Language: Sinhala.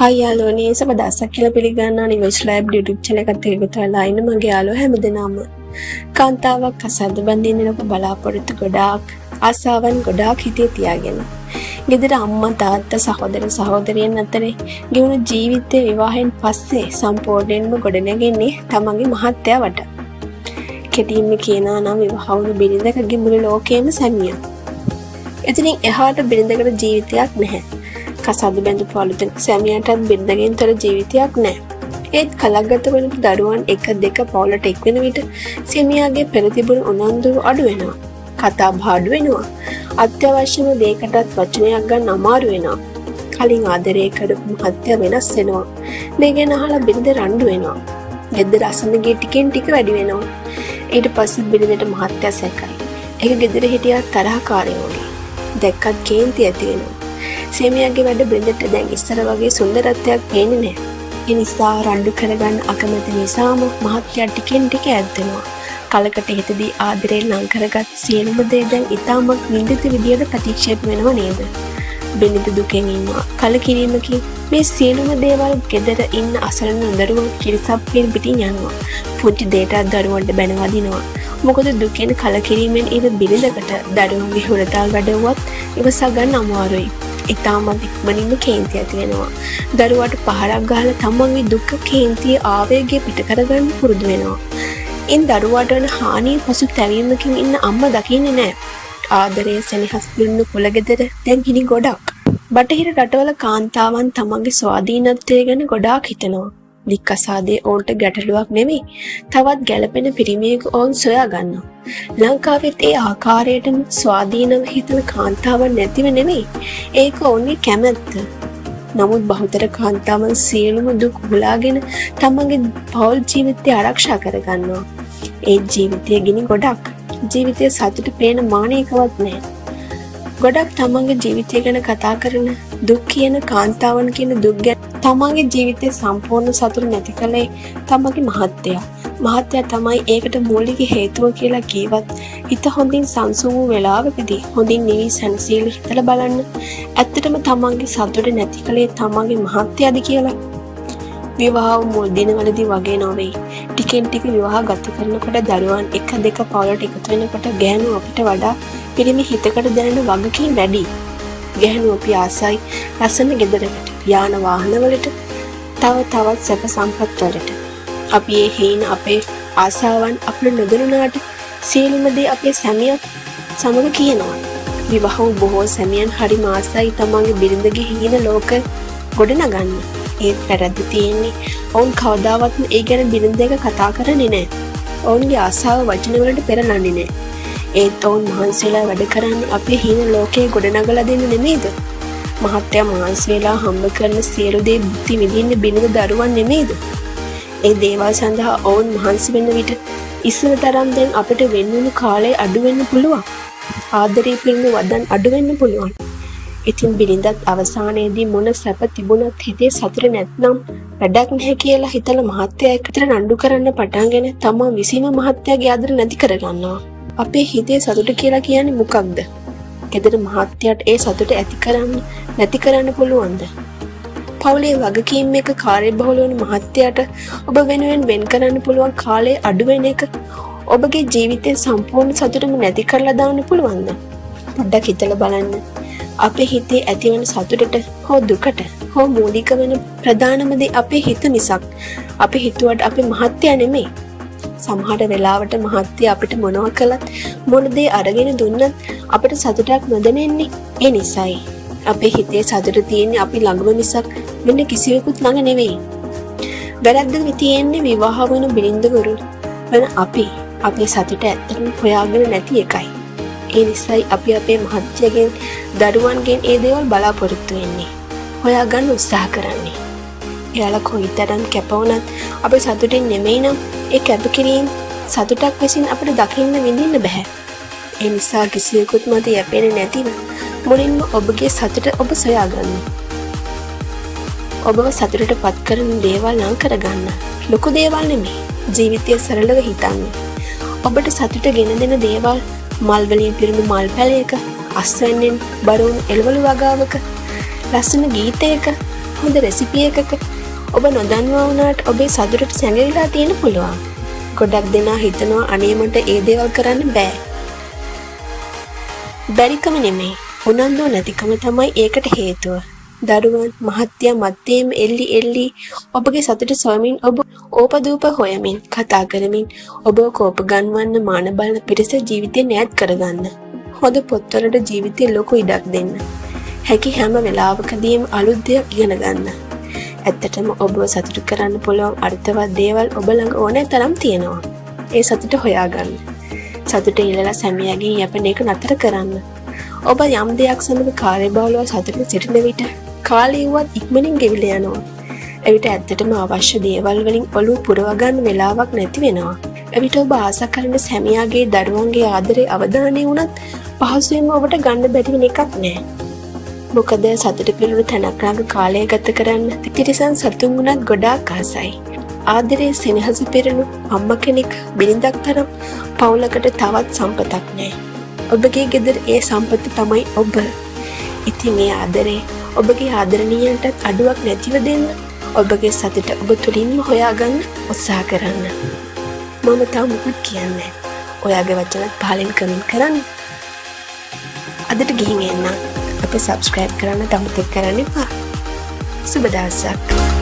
හයි යාළුවනේ සබ දවසක් කියලා පිළිගන්නවා නිවස් ලැබ් YouTube channel එකට එකතු වෙලා ඉන්න මගේ යාළුවෝ හැමදෙනාම කාන්තාවක් අසද්ද බඳින්න ඔබ බලාපොරොත්තු ගොඩාක් ආසාවන් ගොඩාක් හිතේ තියාගෙන ගෙදර අම්මා තාත්තා සහෝදර සහෝදරියන් අතරේ ගෙවුණු ජීවිතේ විවාහයෙන් පස්සේ සම්පූර්ණයෙන්ම ගොඩනැගෙන්නේ තමන්ගේ මහත්තයා වට. කෙටින්ම කියනවා නම් විවාහ වුණු බිරිඳකගේ මුළු ලෝකයේම සැමියා. එතනින් එහාට බිරිඳකට ජීවිතයක් නැහැ. කසාද බැඳපු අලුත සැමියාටත් බිරිඳගෙන් තොර ජීවිතයක් නැහැ. ඒත් කලක් ගත වෙන දරුවන් එක දෙක පවුලට එක් වෙන විට සැමියාගේ පෙර තිබුණු උනන්දුව අඩු වෙනවා. කතා බහ අඩු වෙනවා. අත්‍යවශ්‍යම දෙයකටත් වචනයක් ගන්න අමාරු වෙනවා. කලින් ආදරය කරපු මහත්තයා වෙනස් වෙනවා. මේ ගැන අහලා බිරිඳ රණ්ඩු වෙනවා. ගෙදර අසන්නගේ ටිකෙන් ටික වැඩි වෙනවා. ඊට පස්සේ බිරිඳට මහත්තයා සැකයි. ඒක ගෙදර හිටියා තරහකාරයෝ වගේ. දැක්කත් කේන්ති ඇති වෙනවා. සෙමියාගේ වැඩ බිරිඳට දැන් ඉස්සර වගේ සුන්දරත්වයක් පේන්නේ නැහැ. ඒ නිසා රණ්ඩු කරගන්න අකමැති නිසාම මහත්තයා ටිකෙන් ටික ඈත් වෙනවා. කලකට හිතදී ආදරේ ලං කරගත් සියලුම දේ දැන් ඊටමත් නිඳිත විදියට ප්‍රතික්ෂේප වෙනව නේද? බිරිඳ දුකෙන් ඉන්නවා. කලකිරීමකින් මේ සියලුම දේවල් ගෙදර ඉන්න අසරණ දරුවෝ කිරිසප්පෙන් පිටින් යනවා. පුංචි දෙයකට දරුවන්ට බැනවදිනවා. මොකද දුකෙන් කලකිරීමෙන් ඉර බිරිඳකට දරුවන්ගේ හුරතල් වැඩවුවත් ඉවසා ගන්න අමාරුයි. ඉතාමත් ඉක්මනින්ම කේන්ති ඇති වෙනවා. දරුවාට පහරක් ගහලා තමන්ගේ දුක කේන්තිය ආවේගය පිට කරගන්න පුරුදු වෙනවා. ඉන් දරුවාට වන හානිය පසුතැවීමකින් ඉන්න අම්මා දකින්නේ නැහැ. ආදරය සෙනෙහස් පිරුණු කුලගෙදර දැන් ගිනි ගොඩක්. බටහිර රටවල කාන්තාවන් තමන්ගේ ස්වාධීනත්වය ගැන ගොඩාක් හිතනවා. දික්කසාදේ ඔවුන්ට ගැටලුවක් නෙමෙයි. තවත් ගැළපෙන පිරිමියෙකු ඔවුන් සොයා ගන්නවා. ලංකාවෙත් ඒ ආකාරයටම ස්වාධීනව හිතන කාන්තාවන් නැතිව නෙමෙයි. ඒක ඔවුන්ගේ කැමැත්ත. නමුත් බහුතර කාන්තාවන් සියලුම දුක් උහුලාගෙන තමන්ගේ පෞල් ජීවිතය ආරක්ෂා කරගන්නවා. ඒ ජීවිතය ගිනි ගොඩක්. ජීවිතයේ සතුට පේන මානෙකවත් නැහැ. ගොඩක් තමන්ගේ ජීවිතය ගැන කතා කරන දුක් කියන කාන්තාවන් කියන දුක් ගැන තමන්ගේ ජීවිතේ සම්පූර්ණ සතුට නැති කලේ තමන්ගේ මහත්තයා. මහත්තයා තමයි ඒකට මූලික හේතුව කියලා කීවත් හිත හොඳින් සංසුන් වූ වෙලාවකදී හොඳින් නිවි සැනසීල හිතලා බලන්න. ඇත්තටම තමන්ගේ සතුට නැති කලේ තමන්ගේ මහත්තයාද කියලා. විවාහ මුල් දිනවලදී වගේ නොවේ. ටිකෙන් ටික විවාහ ගත කරනකොට දරුවන් එක දෙක පවුලට එකතු වෙනකොට ගෑනු අපිට වඩා පිරිමි හිතකට දැනෙන වගකීම් වැඩි. ගැහණු අපි ආසයි ලස්සන ගෙදරකට, යාන වාහනවලට, තවත් සැප සම්පත් වලට. අපි ඒ හේන අපේ ආසාවන් අපිට නොදැනුණාට සියලුම දේ අපේ සැමියා සමග කියනවා. විවාහ වූ බොහෝ සැමියන් හරි ආසයි තමන්ගේ බිරිඳගේ හීන ලෝක ගොඩනගන්න. ඒත් වැරද්ද තියෙන්නේ ඔවුන් කවදාවත්ම ඒ ගැන බිරිඳ එක කතා කරන්නේ නැහැ. ඔවුන්ගේ ආසාව වචන වලට පෙරලන්නේ නැහැ. ඒත් ඔවුන් මහන්සිලා වැඩ කරන්නේ අපේ හීන ලෝකයේ ගොඩනගලා දෙන්න නෙමෙයිද? මහත්තයා මහන්සිලා හම්බ කරන සියලු දේ බුද්ධි විඳින්න බිරිඳ දරුවන් නෙමෙයිද? ඒ දේවල් සඳහා ඔවුන් මහන්සි වෙන විට ඉස්සර තරම් දැන් අපිට වෙන්නුණු කාලය අඩු වෙන්න පුළුවන්. ආදරේ පිරුණු වදන් අඩු වෙන්න පුළුවන්. ඉතින් බිරිඳත් අවසානයේදී මොන සැප තිබුණත් හිතේ සතුට නැත්නම් වැඩක් නැහැ කියලා හිතලා මහත්තයා එකට නඩු කරන්න පටන්ගෙන තමන් විසීම මහත්තයාගේ ආදර නැති කරගන්නවා. අපේ හිතේ සතුට කියලා කියන්නේ මොකක්ද? ගෙදර මහත්තයාට ඒ සතුට ඇති කරන්න නැති කරන්න පුළුවන්ද? පවුලේ වගකීම් එක කාර්යබහුල වන මහත්තයාට ඔබ වෙනුවෙන් වෙන් කරන්න පුළුවන් කාලය අඩු වෙන එක ඔබගේ ජීවිතේ සම්පූර්ණ සතුටම නැති කරලා දාන්න පුළුවන්ද? පොඩ්ඩක් හිතලා බලන්න. අපේ හිතේ ඇතිවන සතුටට හෝ දුකට හෝ මූලික වෙන ප්‍රධානම දේ අපේ හිත මිසක් අපි හිතුවට අපේ මහත්තයා නෙමෙයි. සමහර වෙලාවට මහත්තයා අපිට මොනවා කළත් මොන දේ අරගෙන දුන්නත් අපිට සතුටක් නොදැනෙන්නේ ඒ නිසායි. අපේ හිතේ සතුට තියෙන්නේ අපි ළඟම මිසක් වෙන කිසිවෙකුත් ළඟ නෙවෙයි. වැරද්ද තියෙන්නේ විවාහ වුණු බිරිඳවරු වෙන අපි අපේ සතුට ඇත්තටම හොයාගෙන නැති එකයි. ඒ නිසායි අපි අපේ මහත්තයාගෙන් දරුවන්ගෙන් ඒ දේවල් බලාපොරොත්තු වෙන්නේ. හොයාගන්න උත්සාහ කරන්නේ. එයාලා කොයිතරම් කැප වුණත් අපේ සතුටින් නෙමෙයි නම් ඒ කැපකිරීම සතුටක් විසින් අපිට දකින්න විඳින්න බෑ. ඒ නිසා කිසිවෙකුත් මත යැපෙන්නේ නැතිව මුලින්ම ඔබගේ සතුට ඔබ සොයාගන්න. ඔබව සතුටට පත් කරන දේවල් නම් කරගන්න. ලොකු දේවල් නෙමෙයි. ජීවිතය සරලව හිතන්න. ඔබට සතුට ගෙන දෙන දේවල් මල් වලින් පිරුණු මල් පැලයක, අස්වැන්නෙන් බරුණු එළවලු වගාවක, ලස්සන ගීතයක හොඳ රෙසිපි එකක ඔබ නොදන්නවා වුණාට ඔබේ සතුටට සැඟවිලා තියෙන පුළුවන්. ගොඩක් දෙනා හිතනවා අනේ මට ඒ දේවල් කරන්න බෑ. බැරිකම නෙමෙයි, උනන්දුව නැතිකම තමයි ඒකට හේතුව. දරුවන් මහත්ය මැත්තේම එල්ලි ඔබගේ සතුට සොයමින් ඔබ ඕපදූප හොයමින් කතා කරමින් ඔබ කෝප ගන්වන්න මාන බලන පිරිස ජීවිතේ නෑත් කරගන්න. හොඳ පොත්වලට ජීවිතේ ලොකු ඉඩක් දෙන්න. හැකි හැම වෙලාවකදීම අලුත් දෙයක් ඉගෙන ගන්න. ඇත්තටම ඔබව සතුටු කරන්න පුළුවන් අර්ථවත් දේවල් ඔබ ළඟ ඕනෑ තරම් තියෙනවා. ඒ සතුට හොයාගන්න. සතුට ඉල්ලලා සැමියාගෙන් යැපෙන එක නතර කරන්න. ඔබ යම් දෙයක් සමග කාර්යබහුලව සතුටින් සිටින විට කාලය වුවත් ඉක්මනින් ගෙවිලා යනවා. එවිට ඇත්තටම අවශ්‍ය දේවල් වලින් ඔළුව පුරව ගන්න වෙලාවක් නැති වෙනවා. එවිට ඔබ ආසා කරන සැමියාගේ දරුවන්ගේ ආදරේ අවධානය වුණත් පහසුවෙන්ම ඔබට ගන්න බැරි වෙන එකක් නෑ. මොකද සතුට පිරුණු තැනක් ළඟ කාලය ගත කරන්න තිරිසන් සතුන් වුණත් ගොඩාක් ආසයි. ආදරේ සෙනෙහස පිරුණු අම්මා කෙනෙක් බිරිඳක් තරම් පවුලකට තවත් සම්පතක් නෑ. ඔබගේ ගෙදර ඒ සම්පත තමයි ඔබ. ඉතින් ඒ ආදරේ ඔබගේ ආදරණීයන්ටත් අඩුවක් නැතිව දෙන්න ඔබගේ සතුට ඔබ තුලින්ම හොයාගන්න උත්සාහ කරන්න. මම තාම මොකක්ද කියන්නේ? ඔයාගේ වචනත් පහලින් කමෙන්ට් කරන්න. අදට ගිහින් එන්න. අපේ subscribe කරන්න අමතක කරන්න එපා. සුබ දවසක්.